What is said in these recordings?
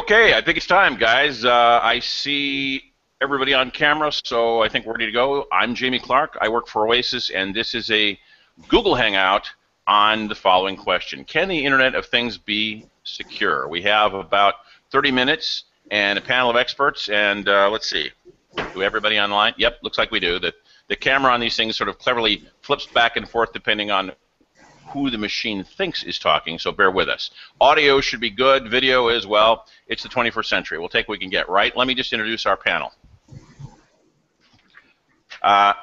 Okay, I think it's time, guys. I see everybody on camera, so I think we're ready to go. I'm Jamie Clark. I work for Oasis, and this is a Google Hangout on the following question. Can the Internet of Things be secure? We have about 30 minutes and a panel of experts, and let's see. Do we have everybody online? Yep, looks like we do. The camera on these things sort of cleverly flips back and forth depending on who the machine thinks is talking, so bear with us. Audio should be good, video as well. It's the 21st century. We'll take what we can get, right? Let me just introduce our panel. I'd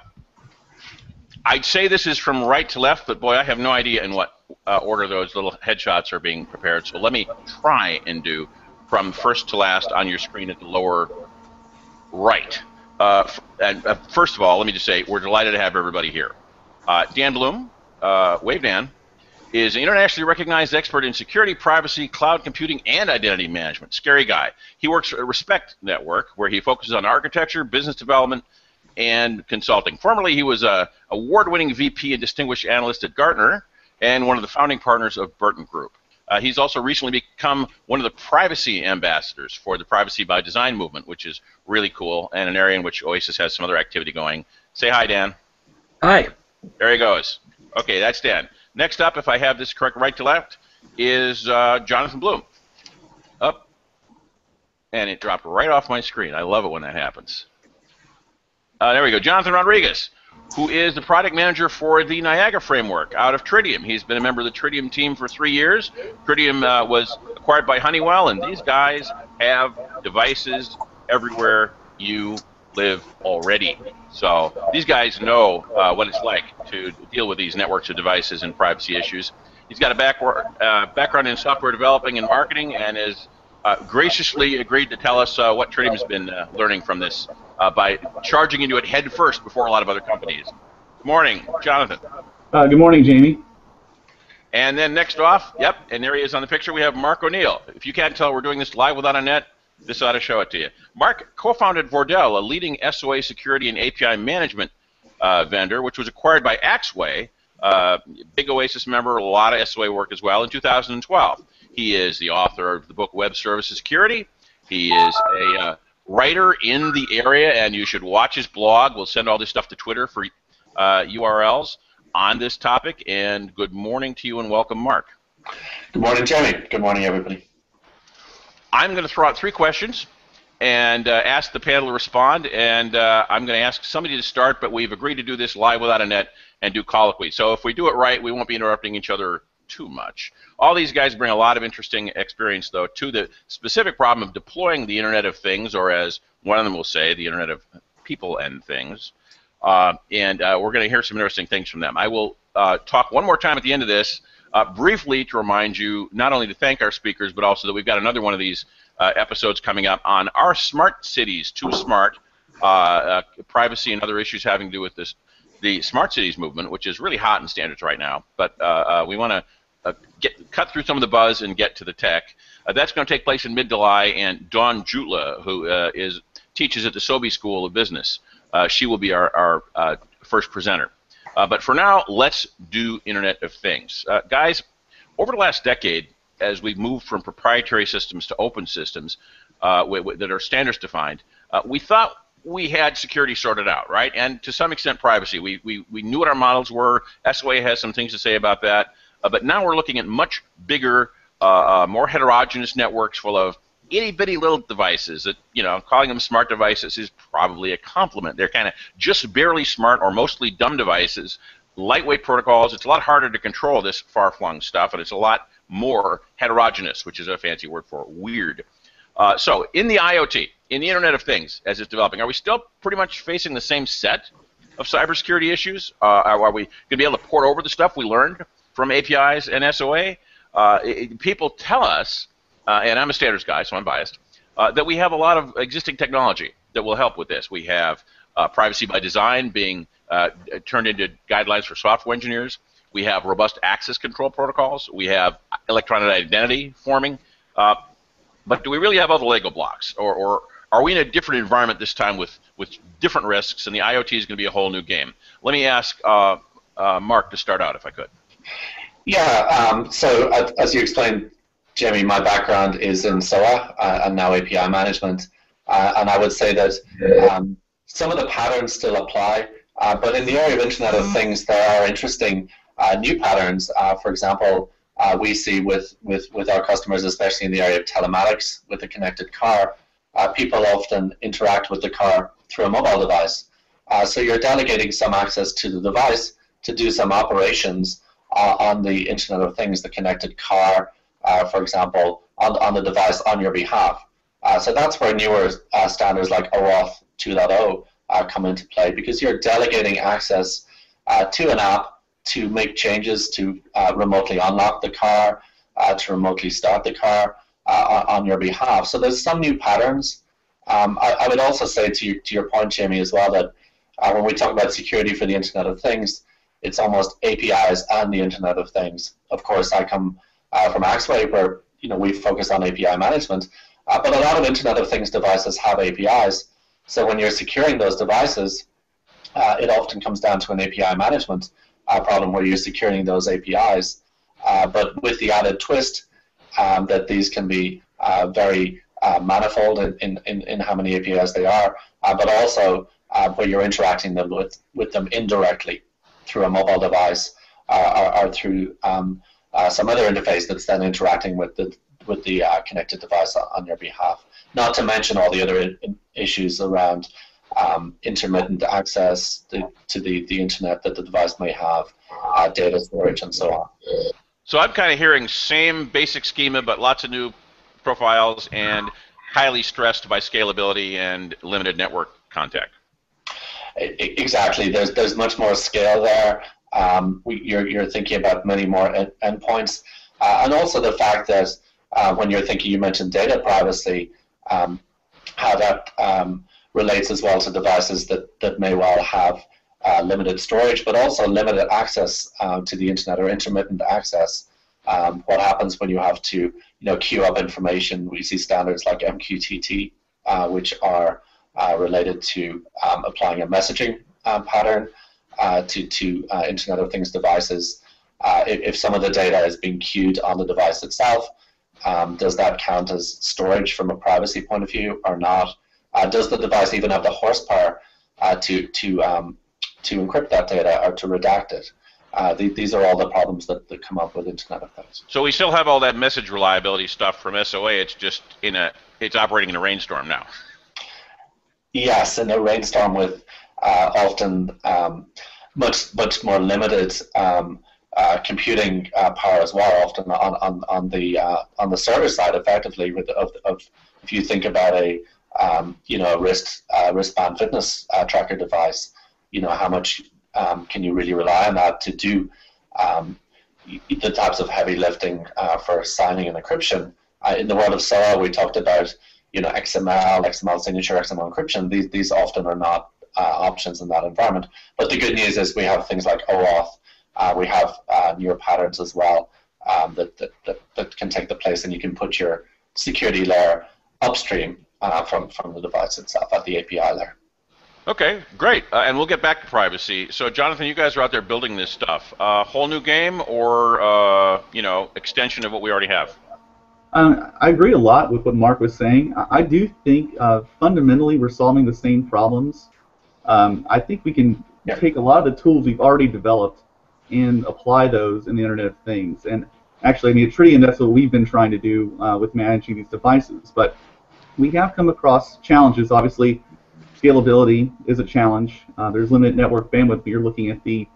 say this is from right to left, but boy, I have no idea in what order those little headshots are being prepared, so let me try and do from first to last on your screen at the lower right. First of all, let me just say, we're delighted to have everybody here. Dan Bloom, wave Dan, is an internationally recognized expert in security, privacy, cloud computing, and identity management. Scary guy. He works at Respect Network, where he focuses on architecture, business development, and consulting. Formerly, he was an award-winning VP and distinguished analyst at Gartner, and one of the founding partners of Burton Group. He's also recently become one of the privacy ambassadors for the Privacy by Design movement, which is really cool, and an area in which Oasis has some other activity going. Say hi, Dan. Hi. There he goes. Okay, that's Dan. Next up, if I have this correct right to left, is Jonathan Bloom. Up. And it dropped right off my screen. I love it when that happens. There we go. Jonathan Rodriguez, who is the product manager for the Niagara framework out of Tritium. He's been a member of the Tritium team for 3 years. Tritium was acquired by Honeywell, and these guys have devices everywhere you live already. So these guys know what it's like to deal with these networks of devices and privacy issues. He's got a background in software developing and marketing, and has graciously agreed to tell us what Tritium has been learning from this by charging into it head first before a lot of other companies. Good morning, Jonathan. Good morning, Jamie. And then next off, yep, and there he is on the picture, we have Mark O'Neill. If you can't tell, we're doing this live without a net. This ought to show it to you. Mark co-founded Vordel, a leading SOA security and API management vendor, which was acquired by Axway, big Oasis member, a lot of SOA work as well, in 2012. He is the author of the book Web Services Security. He is a writer in the area, and you should watch his blog. We'll send all this stuff to Twitter for URLs on this topic. And good morning to you and welcome, Mark. Good morning, Jamie. Good morning, everybody. I'm going to throw out 3 questions and ask the panel to respond, and I'm going to ask somebody to start, but we've agreed to do this live without a net and do colloquy. So if we do it right, we won't be interrupting each other too much. All these guys bring a lot of interesting experience, though, to the specific problem of deploying the Internet of Things, or as one of them will say, the Internet of People and Things. We're going to hear some interesting things from them. I will talk one more time at the end of this, briefly to remind you not only to thank our speakers, but also that we've got another one of these episodes coming up on our smart cities, too smart, privacy and other issues having to do with the smart cities movement, which is really hot in standards right now. But we want to cut through some of the buzz and get to the tech. That's going to take place in mid-July, and Dawn Jutla, who teaches at the Sobey School of Business, she will be our first presenter. But for now, let's do Internet of Things. Guys, over the last decade, as we've moved from proprietary systems to open systems that are standards defined, we thought we had security sorted out, right? And to some extent, privacy. We knew what our models were. SOA has some things to say about that. But now we're looking at much bigger, more heterogeneous networks full of itty-bitty little devices that, you know, calling them smart devices is probably a compliment. They're kind of just barely smart or mostly dumb devices, lightweight protocols. It's a lot harder to control this far-flung stuff, and it's a lot more heterogeneous, which is a fancy word for weird. So in the IoT, in the Internet of Things, as it's developing, are we still pretty much facing the same set of cybersecurity issues? Are we going to be able to port over the stuff we learned from APIs and SOA? People tell us, and I'm a standards guy, so I'm biased, that we have a lot of existing technology that will help with this. We have privacy by design being turned into guidelines for software engineers. We have robust access control protocols. We have electronic identity forming. But do we really have all the Lego blocks? Or are we in a different environment this time with different risks, and the IoT is going to be a whole new game? Let me ask Mark to start out, if I could. Yeah, so as you explained, Jamie, my background is in SOA and now API management, and I would say that some of the patterns still apply, but in the area of Internet of Things, there are interesting new patterns. For example, we see with our customers, especially in the area of telematics with the connected car, people often interact with the car through a mobile device. So you're delegating some access to the device to do some operations on the Internet of Things, the connected car, for example, on the device on your behalf. So that's where newer standards like OAuth 2.0 come into play, because you're delegating access to an app to make changes, to remotely unlock the car, to remotely start the car on your behalf. So there's some new patterns. I would also say to your point, Jamie, as well, that when we talk about security for the Internet of Things, it's almost APIs and the Internet of Things. Of course, I come from Axway, where we focus on API management, but a lot of Internet of Things devices have APIs. So when you're securing those devices, it often comes down to an API management problem where you're securing those APIs, but with the added twist that these can be very manifold in how many APIs they are, but also where you're interacting with them indirectly through a mobile device or through some other interface that's then interacting with the connected device on your behalf. Not to mention all the other issues around intermittent access to the internet that the device may have, data storage, and so on. So I'm kind of hearing same basic schema, but lots of new profiles and highly stressed by scalability and limited network contact. Exactly. There's much more scale there. You're thinking about many more endpoints, and also the fact that when you're thinking, you mentioned data privacy, how that relates as well to devices that may well have limited storage, but also limited access to the internet or intermittent access. What happens when you have to queue up information? We see standards like MQTT, which are related to applying a messaging pattern to Internet of Things devices. If some of the data is being queued on the device itself, does that count as storage from a privacy point of view or not? Does the device even have the horsepower to encrypt that data or to redact it? These are all the problems that come up with Internet of Things. So we still have all that message reliability stuff from SOA. It's just it's operating in a rainstorm now. Yes, in a rainstorm with often much more limited computing power as well. Often on the server side, effectively, if you think about a wristband fitness tracker device, how much can you really rely on that to do the types of heavy lifting for signing and encryption? In the world of SOA, we talked about XML signature, XML encryption. These often are not options in that environment. But the good news is we have things like OAuth. We have newer patterns as well that can take the place, and you can put your security layer upstream from the device itself at the API layer. Okay, great. And we'll get back to privacy. So, Jonathan, you guys are out there building this stuff. Whole new game, or extension of what we already have? I agree a lot with what Mark was saying. I do think fundamentally we're solving the same problems. I think we can take a lot of the tools we've already developed and apply those in the Internet of Things. And actually, I mean, at Tritium, that's what we've been trying to do with managing these devices. But we have come across challenges. Obviously, scalability is a challenge. There's limited network bandwidth, but you're looking at the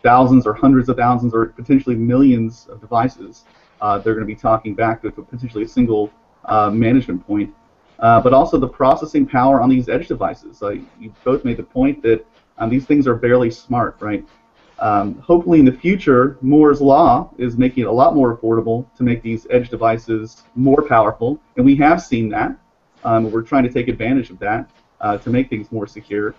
thousands or hundreds of thousands or potentially millions of devices they're going to be talking back to potentially a single management point. But also the processing power on these edge devices. You both made the point that these things are barely smart, right? Hopefully in the future, Moore's Law is making it a lot more affordable to make these edge devices more powerful, and we have seen that. We're trying to take advantage of that to make things more secure.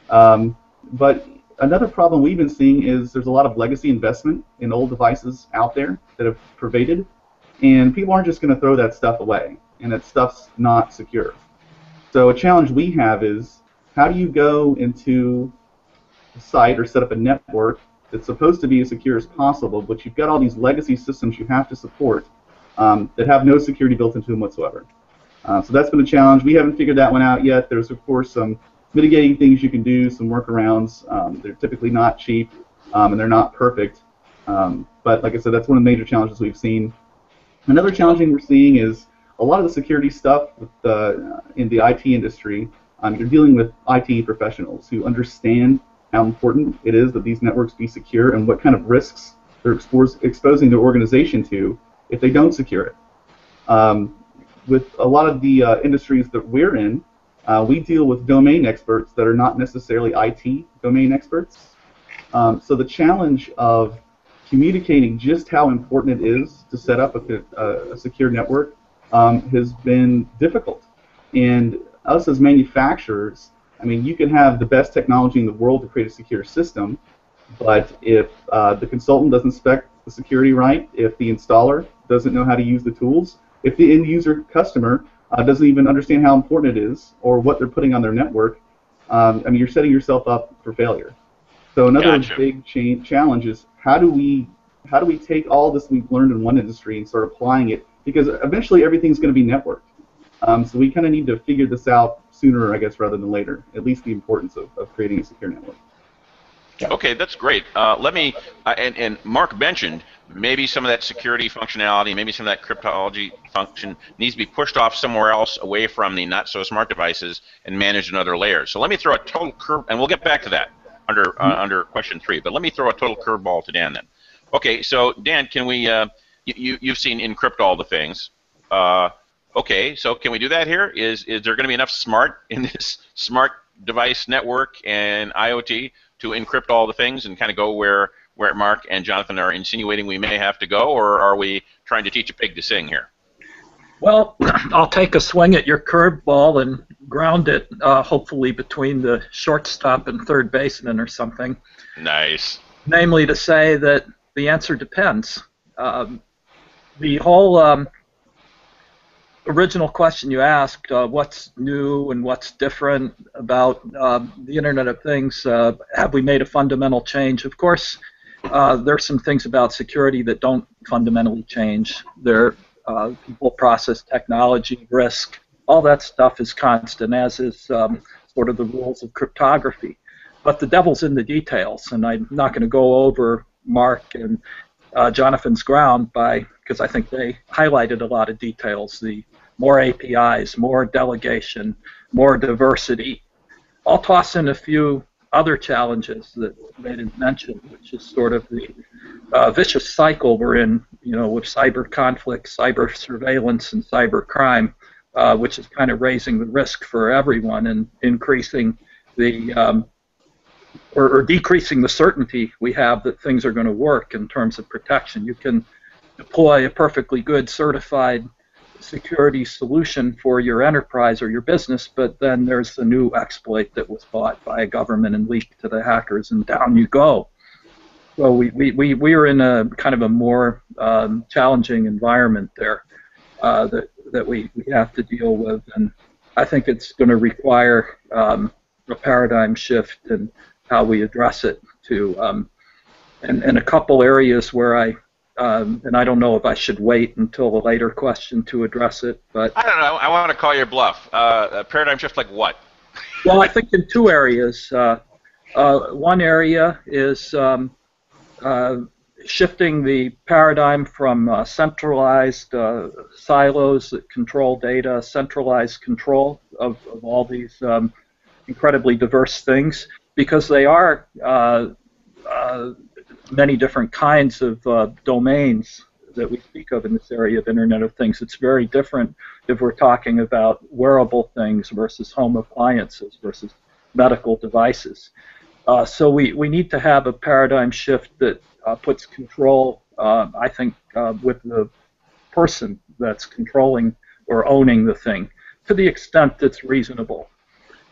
But another problem we've been seeing is there's a lot of legacy investment in old devices out there that have pervaded, and people aren't just going to throw that stuff away, and that stuff's not secure. So a challenge we have is, how do you go into a site or set up a network that's supposed to be as secure as possible, but you've got all these legacy systems you have to support, that have no security built into them whatsoever. So that's been a challenge. We haven't figured that one out yet. There's, of course, some mitigating things you can do, some workarounds. They're typically not cheap, and they're not perfect. But like I said, that's one of the major challenges we've seen. Another challenge we're seeing is a lot of the security stuff with, in the IT industry. You're dealing with IT professionals who understand how important it is that these networks be secure and what kind of risks they're exposing their organization to if they don't secure it. With a lot of the industries that we're in, we deal with domain experts that are not necessarily IT domain experts. So the challenge of communicating just how important it is to set up a secure network has been difficult. And us as manufacturers, I mean, you can have the best technology in the world to create a secure system, but if the consultant doesn't spec the security right, if the installer doesn't know how to use the tools, if the end user customer doesn't even understand how important it is or what they're putting on their network, I mean, you're setting yourself up for failure. So another big challenge is how do we take all this we've learned in one industry and start applying it, because eventually everything's going to be networked. So we kind of need to figure this out sooner, I guess, rather than later, at least the importance of creating a secure network. Okay, that's great. Let me, and Mark mentioned maybe some of that security functionality, maybe some of that cryptology function needs to be pushed off somewhere else away from the not-so-smart devices and managed in other layers. So let me throw a total curve, and we'll get back to that under question 3, but let me throw a total curveball to Dan then. Okay, so Dan, can we, you've seen encrypt all the things. Okay, so can we do that here? Is there going to be enough smart in this smart device network and IoT to encrypt all the things and kind of go where Mark and Jonathan are insinuating we may have to go, or are we trying to teach a pig to sing here? Well, I'll take a swing at your curveball and ground it, hopefully between the shortstop and third baseman or something. Nice. Namely to say that the answer depends. The whole original question you asked, what's new and what's different about the Internet of Things, have we made a fundamental change? Of course, there's some things about security that don't fundamentally change. There people, process, technology, risk, all that stuff is constant, as is sort of the rules of cryptography. But the devil's in the details, and I'm not going to go over Mark and Jonathan's ground because I think they highlighted a lot of details. The more APIs, more delegation, more diversity. I'll toss in a few other challenges that they didn't mention, which is sort of the vicious cycle we're in, with cyber conflict, cyber surveillance, and cyber crime, which is kind of raising the risk for everyone and increasing the or decreasing the certainty we have that things are going to work in terms of protection. You can deploy a perfectly good certified security solution for your enterprise or your business, but then there's the new exploit that was bought by a government and leaked to the hackers, and down you go. So we are in a kind of a more challenging environment there that we have to deal with, and I think it's going to require a paradigm shift in how we address it to, and a couple areas where and I don't know if I should wait until a later question to address it, but I don't know. I want to call your bluff. A paradigm shift like what? Well, I think in two areas. One area is shifting the paradigm from centralized silos that control data, centralized control of all these incredibly diverse things, because they are many different kinds of domains that we speak of in this area of Internet of Things. It's very different if we're talking about wearable things versus home appliances versus medical devices. So we need to have a paradigm shift that puts control, I think, with the person that's controlling or owning the thing, to the extent that's reasonable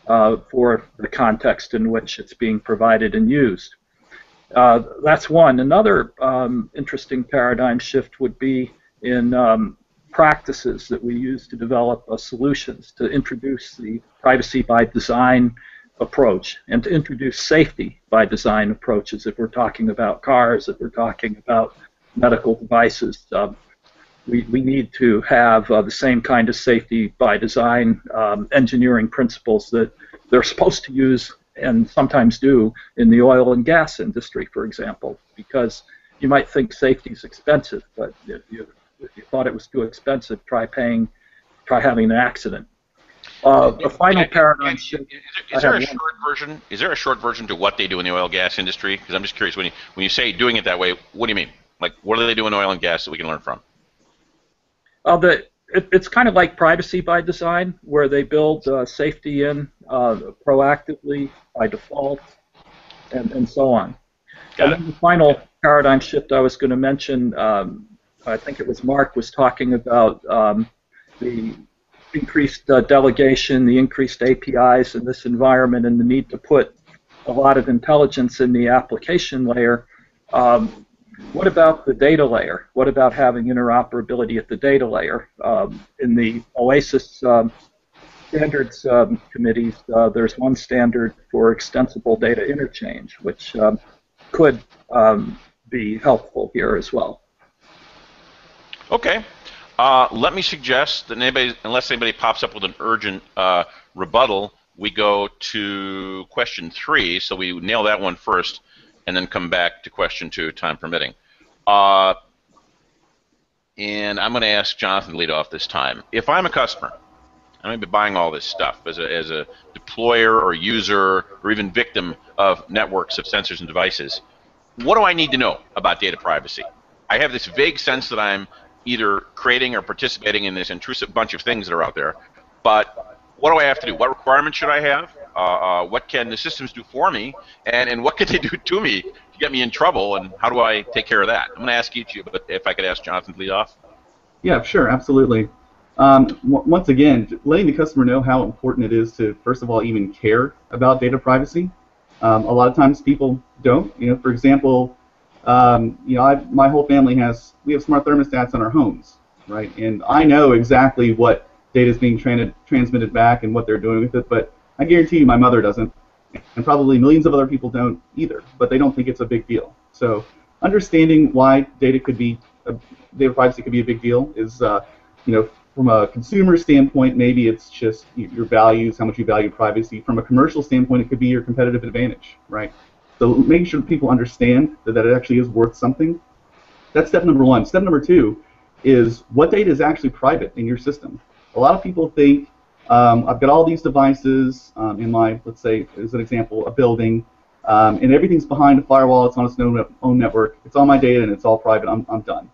for the context in which it's being provided and used. That's one. Another interesting paradigm shift would be in practices that we use to develop solutions, to introduce the privacy by design approach and to introduce safety by design approaches if we're talking about cars, if we're talking about medical devices. we need to have the same kind of safety by design engineering principles that they're supposed to use and sometimes do in the oil and gas industry, for example, because you might think safety is expensive, but if you thought it was too expensive, try having an accident. The final paradigm shift. Is there a short version? Is there a short version to what they do in the oil and gas industry? Because I'm just curious. When you say doing it that way, what do you mean? Like, what do they do in oil and gas that we can learn from? It's kind of like privacy by design, where they build safety in proactively by default, and so on. And then the final paradigm shift I was going to mention, I think it was Mark was talking about the increased delegation, the increased APIs in this environment, and the need to put a lot of intelligence in the application layer. What about the data layer? What about having interoperability at the data layer? In the OASIS standards committees, there's one standard for extensible data interchange, which could be helpful here as well. Okay. Let me suggest that unless anybody pops up with an urgent rebuttal, we go to question 3, so we nail that one first, and then come back to question 2, time permitting. And I'm going to ask Jonathan to lead off this time. If I'm a customer, I'm going to be buying all this stuff as a deployer or user or even victim of networks of sensors and devices. What do I need to know about data privacy? I have this vague sense that I'm either creating or participating in this intrusive bunch of things that are out there, but what do I have to do? What requirements should I have? What can the systems do for me? And what can they do to me to get me in trouble? And how do I take care of that? I'm going to ask each of you, but if I could ask Jonathan to lead off. Yeah, sure, absolutely. Once again, letting the customer know how important it is to, first of all, even care about data privacy. A lot of times people don't. For example, my whole family we have smart thermostats in our homes, right? And I know exactly what data is being transmitted back and what they're doing with it, but I guarantee you my mother doesn't, and probably millions of other people don't either, but they don't think it's a big deal. So understanding why data privacy could be a big deal is, from a consumer standpoint, maybe it's just your values, how much you value privacy. From a commercial standpoint, it could be your competitive advantage, right? So making sure people understand that it actually is worth something. That's step number 1. Step number 2 is what data is actually private in your system. A lot of people think, I've got all these devices in my, let's say, as an example, a building, and everything's behind a firewall, it's on its own network, it's all my data and it's all private, I'm done.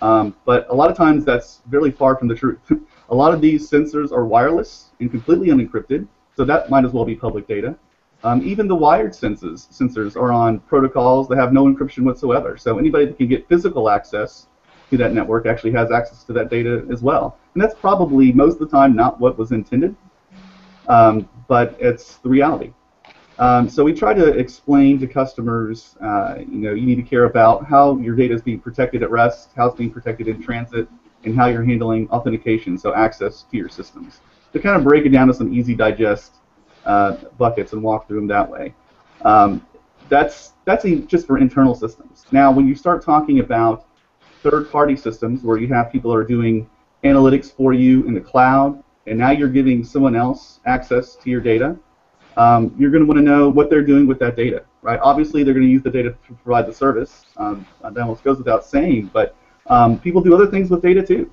But a lot of times that's really far from the truth. A lot of these sensors are wireless and completely unencrypted, so that might as well be public data. Even the wired sensors are on protocols that have no encryption whatsoever, so anybody that can get physical access to that network actually has access to that data as well. And that's probably most of the time not what was intended, but it's the reality. So we try to explain to customers, you need to care about how your data is being protected at rest, how it's being protected in transit, and how you're handling authentication, so access to your systems. To kind of break it down to some easy digest buckets and walk through them that way. That's just for internal systems. Now, when you start talking about third-party systems where you have people that are doing analytics for you in the cloud, and now you're giving someone else access to your data, you're going to want to know what they're doing with that data, right? Obviously, they're going to use the data to provide the service. That almost goes without saying, but people do other things with data too.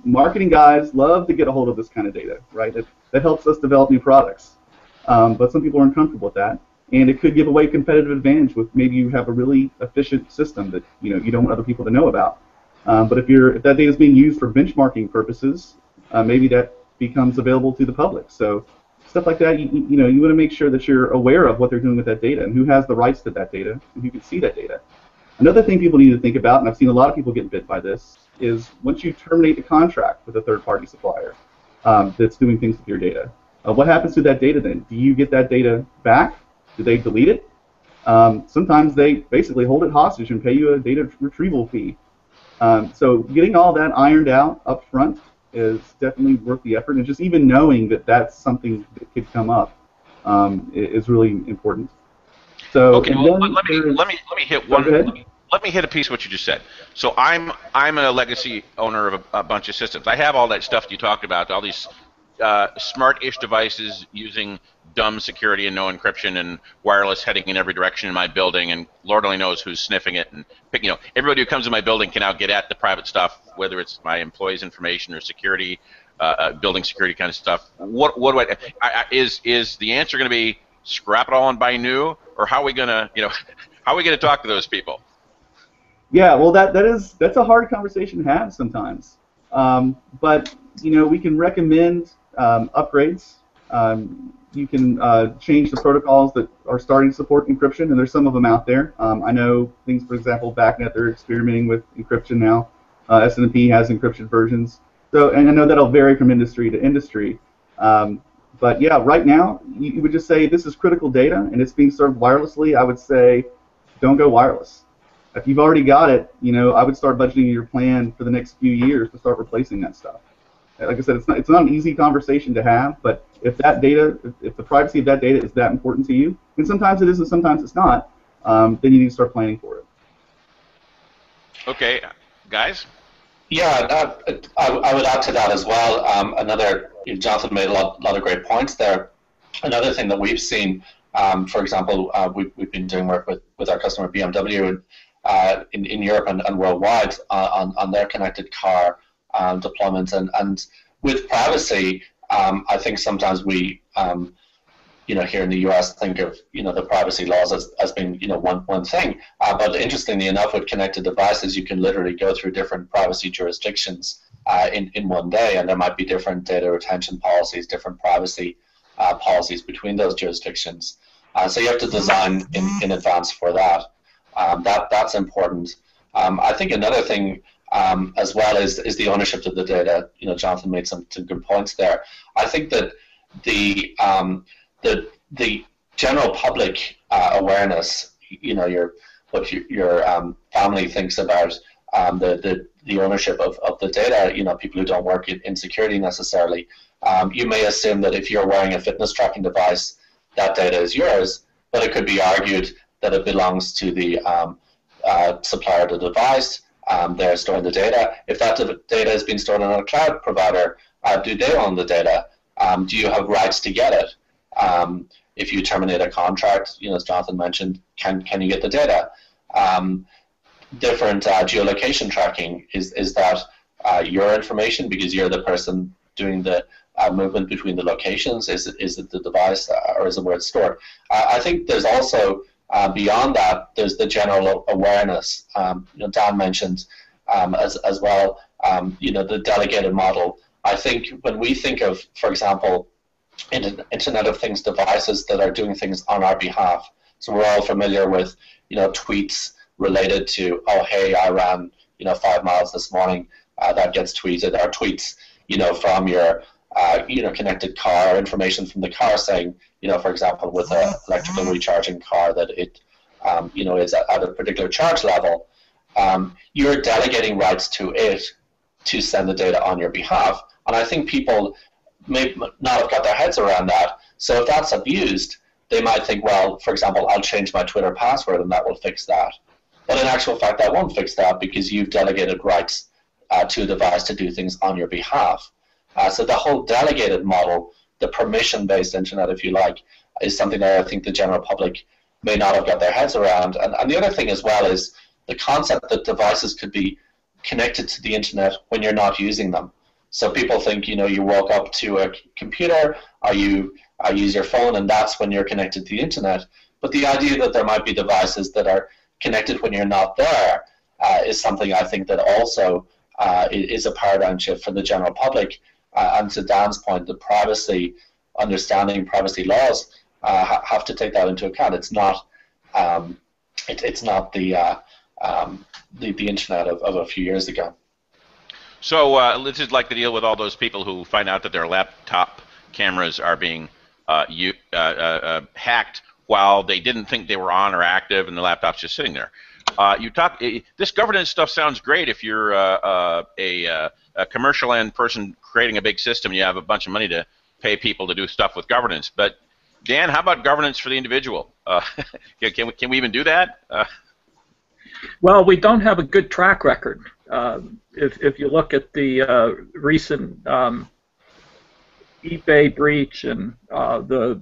Marketing guys love to get a hold of this kind of data, right? That helps us develop new products. But some people are uncomfortable with that, and it could give away competitive advantage with maybe you have a really efficient system that you don't want other people to know about. But if that data is being used for benchmarking purposes, maybe that becomes available to the public. So stuff like that, you want to make sure that you're aware of what they're doing with that data and who has the rights to that data and who can see that data. Another thing people need to think about, and I've seen a lot of people get bit by this, is once you terminate the contract with a third-party supplier that's doing things with your data, what happens to that data then? Do you get that data back? Do they delete it? Sometimes they basically hold it hostage and pay you a data retrieval fee. So getting all that ironed out up front is definitely worth the effort, and just even knowing that that's something that could come up is really important. So okay, well, let me hit one. let me hit a piece of what you just said. So I'm a legacy owner of a bunch of systems. I have all that stuff you talked about, all these smart-ish devices using dumb security and no encryption and wireless heading in every direction in my building, and Lord only knows who's sniffing it. And everybody who comes in my building can now get at the private stuff, whether it's my employees' information or security, building security kind of stuff. What do is the answer going to be scrap it all and buy new, or how are we going to how are we going to talk to those people? Yeah, well, that's a hard conversation to have sometimes. But we can recommend upgrades. You can change the protocols that are starting to support encryption, and there's some of them out there. I know things, for example, BACnet, they're experimenting with encryption now. S&P has encryption versions. So, and I know that'll vary from industry to industry. But yeah, right now, you would just say this is critical data, and it's being served wirelessly. I would say don't go wireless. If you've already got it, I would start budgeting your plan for the next few years to start replacing that stuff. Like I said, it's not an easy conversation to have, but if that data, if the privacy of that data is that important to you, and sometimes it is and sometimes it's not, then you need to start planning for it. Okay, guys? Yeah, I would add to that as well. Jonathan made a lot of great points there. Another thing that we've seen, for example, we've been doing work with our customer BMW in Europe and worldwide on their connected car deployments, and with privacy, I think sometimes we, here in the US, think of the privacy laws as being one thing. But interestingly enough, with connected devices, you can literally go through different privacy jurisdictions in one day, and there might be different data retention policies, different privacy policies between those jurisdictions. So you have to design in advance for that. That's important. I think another thing as well is the ownership of the data. Jonathan made some good points there. I think that the general public awareness, what your family thinks about the ownership of the data. People who don't work in security necessarily, you may assume that if you're wearing a fitness tracking device, that data is yours, but it could be argued that it belongs to the supplier of the device. They're storing the data. If that data is being stored on a cloud provider, do they own the data? Do you have rights to get it? If you terminate a contract, as Jonathan mentioned, can you get the data? Different geolocation tracking, is that your information because you're the person doing the movement between the locations? Is it the device, or is it where it's stored? I think there's also beyond that, there's the general awareness. Dan mentioned as well, the delegated model. I think when we think of, for example, Internet of Things devices that are doing things on our behalf, so we're all familiar with, tweets related to, oh, hey, I ran, 5 miles this morning. That gets tweeted, or tweets, from your, connected car, information from the car saying, for example, with an electrical recharging car that it, is at a particular charge level, you're delegating rights to it to send the data on your behalf. And I think people may not have got their heads around that. So if that's abused, they might think, well, for example, I'll change my Twitter password and that will fix that. But in actual fact, that won't fix that because you've delegated rights to a device to do things on your behalf. So the whole delegated model, the permission-based internet, if you like, is something that I think the general public may not have got their heads around. And the other thing as well is the concept that devices could be connected to the internet when you're not using them. So people think, you walk up to a computer, or you use your phone, and that's when you're connected to the internet. But the idea that there might be devices that are connected when you're not there is something I think that also is a paradigm shift for the general public. And to Dan's point, the privacy, understanding privacy laws have to take that into account. It's not it's not the internet of a few years ago. So this is like the deal with all those people who find out that their laptop cameras are being hacked while they didn't think they were on or active, and the laptop's just sitting there. This governance stuff sounds great if you're a commercial end person creating a big system. You have a bunch of money to pay people to do stuff with governance. But Dan, how about governance for the individual? Can we even do that? Well, we don't have a good track record. If you look at the recent eBay breach and the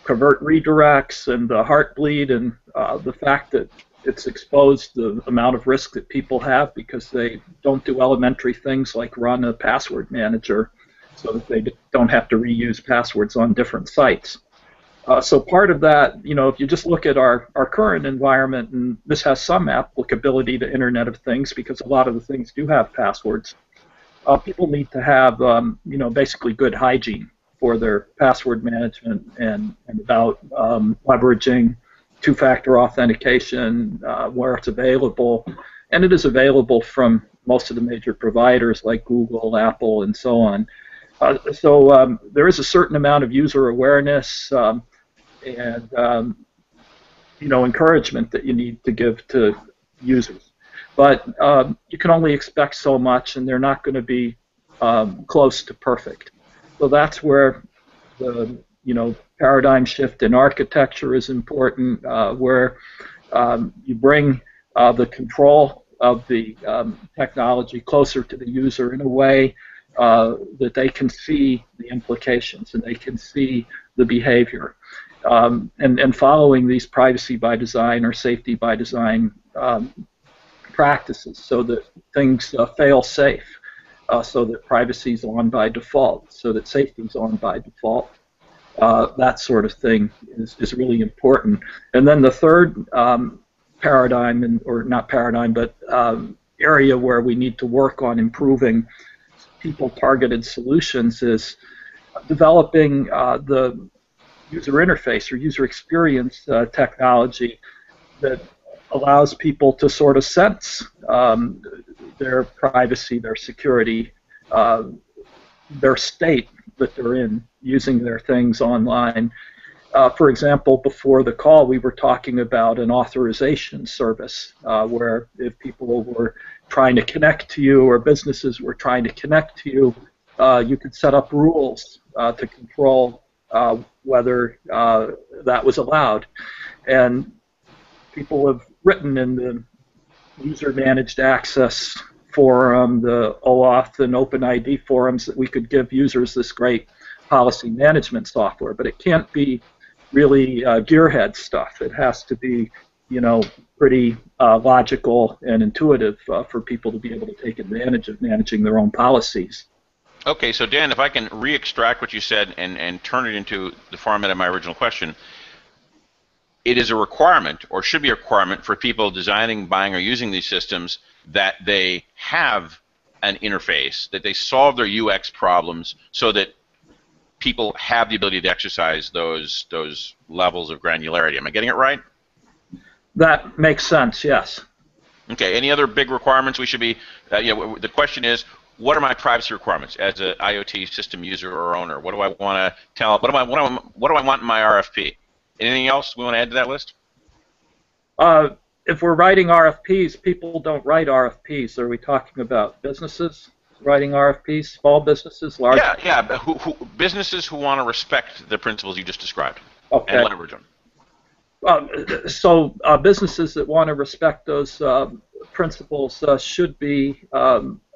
covert redirects and the Heartbleed and the fact that it's exposed the amount of risk that people have because they don't do elementary things like run a password manager so that they don't have to reuse passwords on different sites. So part of that, if you just look at our current environment, and this has some applicability to Internet of Things because a lot of the things do have passwords, people need to have, basically good hygiene for their password management and about leveraging two-factor authentication where it's available. And it is available from most of the major providers like Google, Apple, and so on. So there is a certain amount of user awareness and encouragement that you need to give to users. But you can only expect so much, and they're not going to be close to perfect. So that's where the paradigm shift in architecture is important, where you bring the control of the technology closer to the user in a way that they can see the implications and they can see the behavior. And following these privacy by design or safety by design practices so that things fail safe, so that privacy is on by default, so that safety is on by default. That sort of thing is really important. And then the third paradigm, or not paradigm, but area where we need to work on improving people-targeted solutions is developing the user interface or user experience technology that allows people to sort of sense their privacy, their security, their state that they're in using their things online. For example, before the call, we were talking about an authorization service where if people were trying to connect to you or businesses were trying to connect to you, you could set up rules to control whether that was allowed. And people have written in the user-managed access forum, the OAuth and OpenID forums, that we could give users this great policy management software, but it can't be really gearhead stuff. It has to be, pretty logical and intuitive for people to be able to take advantage of managing their own policies. Okay, so Dan, if I can re-extract what you said and turn it into the format of my original question, it is a requirement, or should be a requirement, for people designing, buying, or using these systems that they have an interface, that they solve their UX problems so that people have the ability to exercise those levels of granularity. Am I getting it right? That makes sense, yes. Okay, any other big requirements we should be, the question is, what are my privacy requirements as an IoT system user or owner? What do I want to tell, what do I want in my RFP? Anything else we want to add to that list? If we're writing RFPs, people don't write RFPs. Are we talking about businesses writing RFPs, small businesses, large? Yeah, businesses who want to respect the principles you just described okay. And leverage them. So businesses that want to respect those principles should be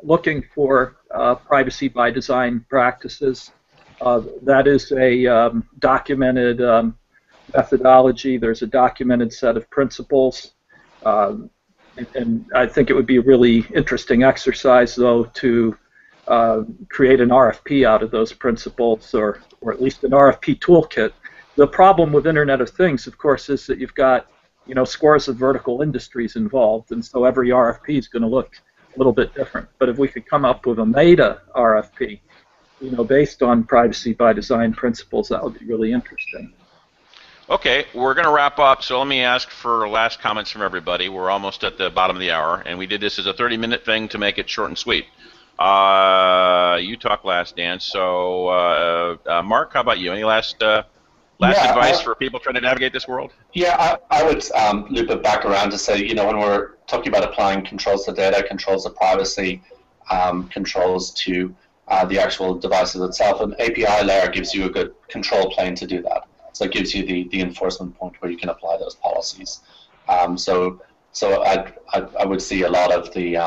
looking for privacy by design practices. That is a documented methodology. There's a documented set of principles. And I think it would be a really interesting exercise, though, to create an RFP out of those principles, or at least an RFP toolkit. The problem with Internet of Things, of course, is that you've got scores of vertical industries involved, and so every RFP is going to look a little bit different. But if we could come up with a meta RFP, based on privacy by design principles, that would be really interesting. Okay, we're going to wrap up, so let me ask for last comments from everybody. We're almost at the bottom of the hour, and we did this as a 30-minute thing to make it short and sweet. You talk last, Dan. So, Mark, how about you? Any last advice for people trying to navigate this world? Yeah, I would loop it back around to say, when we're talking about applying controls to data, controls to privacy, controls to the actual devices itself, an API layer gives you a good control plane to do that. So it gives you the enforcement point where you can apply those policies. So So I would see a lot of the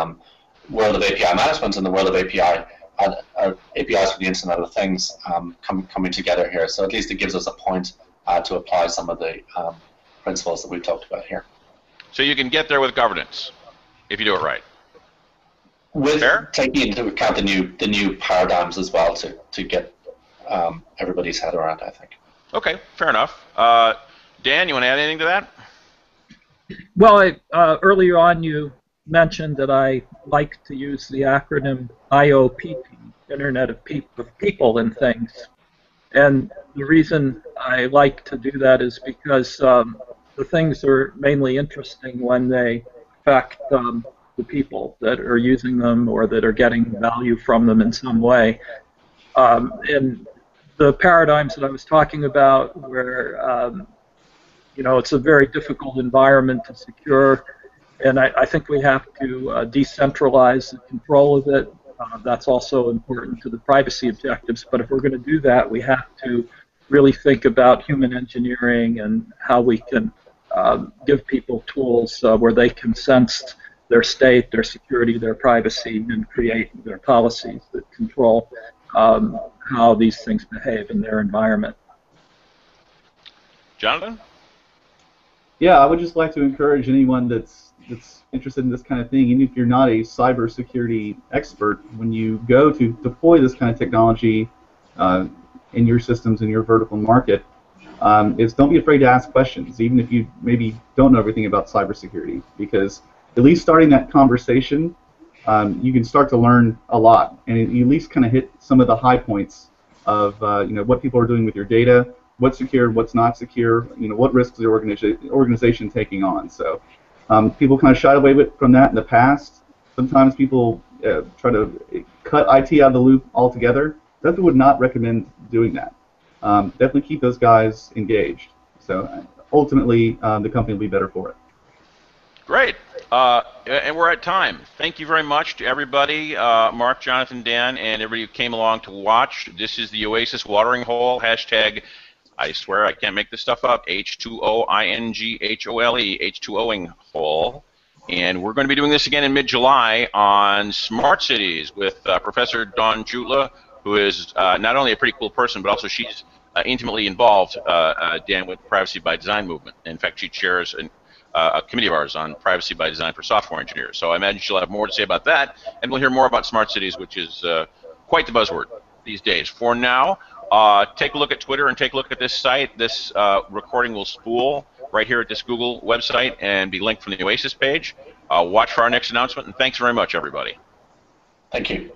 world of API management and the world of APIs for the Internet of Things coming together here. So at least it gives us a point to apply some of the principles that we've talked about here. So you can get there with governance if you do it right. With Fair? taking into account the new paradigms as well to get everybody's head around, I think. Okay, fair enough. Dan, you want to add anything to that? Well, earlier on you mentioned that I like to use the acronym IOPP, Internet of People and Things. And the reason I like to do that is because the things are mainly interesting when they affect the people that are using them or that are getting value from them in some way. And the paradigms that I was talking about where you know, it's a very difficult environment to secure, and I think we have to decentralize the control of it. That's also important to the privacy objectives, but if we're going to do that, we have to really think about human engineering and how we can give people tools where they can sense their state, their security, their privacy, and create their policies that control how these things behave in their environment. Jonathan? Yeah, I would just like to encourage anyone that's interested in this kind of thing, even if you're not a cybersecurity expert, when you go to deploy this kind of technology in your systems, in your vertical market, is don't be afraid to ask questions, even if you maybe don't know everything about cybersecurity, because at least starting that conversation, you can start to learn a lot, and you at least kind of hit some of the high points of you know, what people are doing with your data, what's secure, what's not secure, you know, what risks is the organization taking on. So people kind of shied away from that in the past. Sometimes people try to cut IT out of the loop altogether. Definitely would not recommend doing that. Definitely keep those guys engaged. So ultimately, the company will be better for it. Great. And we're at time. Thank you very much to everybody, Mark, Jonathan, Dan, and everybody who came along to watch. This is the Oasis Watering Hole, hashtag, I swear I can't make this stuff up, H2OINGHOLE, H2Oing hole. And we're going to be doing this again in mid-July on Smart Cities with Professor Dawn Jutla, who is not only a pretty cool person, but also she's intimately involved, Dan, with the Privacy by Design movement. In fact, she chairs a committee of ours on Privacy by Design for software engineers. So I imagine she'll have more to say about that, and we'll hear more about Smart Cities, which is quite the buzzword these days. For now, take a look at Twitter and take a look at this site. This recording will spool right here at this Google website and be linked from the Oasis page. Watch for our next announcement, and thanks very much, everybody. Thank you.